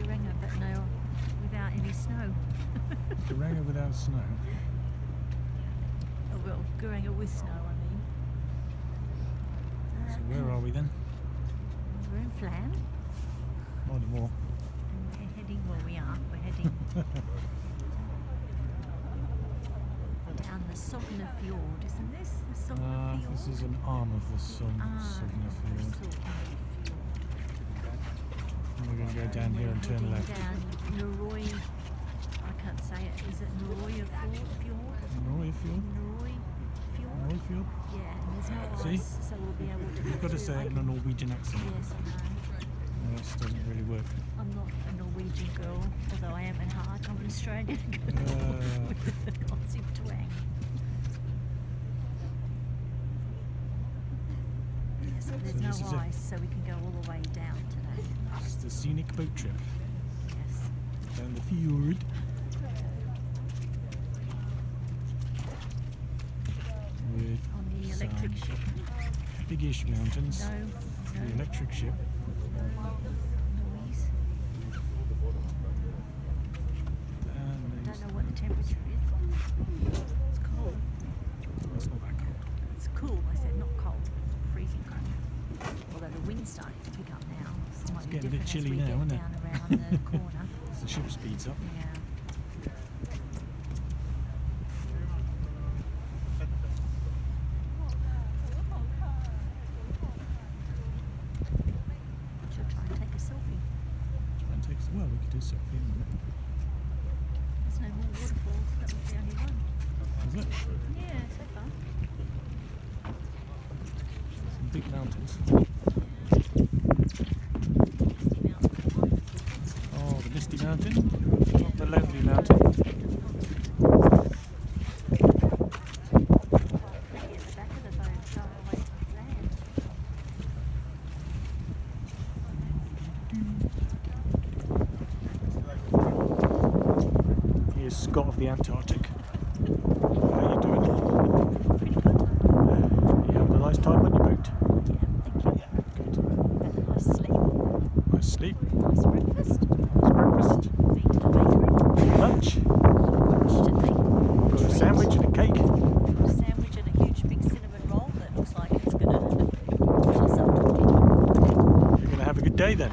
Gudvangen, but no, without any snow. Gudvangen without snow. Oh, well, Gudvangen with snow, I mean. So where are we then? We're in Flam. Not anymore. And we're heading, well, we're heading down the Sogner Fjord, isn't this? The Sogner Fjord? This is an arm of the Sogner Fjord. And we're going to go down here and turn left. Down Norøy, I can't say it, is it Norøy Fjord? Norøy Fjord? Norøy Fjord? Norøy Fjord? Yeah, and there's no See? ice, so we'll be able to You've got to say it in a Norwegian accent. Yes, I know. No, that doesn't really work. I'm not a Norwegian girl, although I am at heart. I'm an Australian girl with an Aussie twang. Yes, there's no ice, so we can go all the way down today. It's the scenic boat trip Yes. down the fjord. With On the electric ship. biggish mountains. No. The electric ship. Noise. I don't know what the temperature is. It's cold. It's not that cold. It's cool, I said, not cold. Freezing cold. Although the wind's starting to pick up now. So it might be getting a bit different chilly as we now, get isn't it? down around the corner. As the ship speeds up. Yeah. Should try and take a selfie. Well, we could do selfie in a minute. There's no more waterfalls, that was the only one. Is it? Yeah, so far. Some big mountains. Misty Mountain. Oh, the Misty Mountain. Not the Lonely Mountain. At the back of the boat, far away from land. Here's Scott of the Antarctic. How you doing? Pretty good. You having a nice time on your boat? Yeah, thank you. Good. Had a nice sleep. Nice sleep. Nice breakfast. Nice breakfast. Been to the bakery. Lunch. Lunch today. Got a sandwich and a cake. A sandwich and a huge big cinnamon roll that looks like it's going to fill us up. You're going to have a good day then.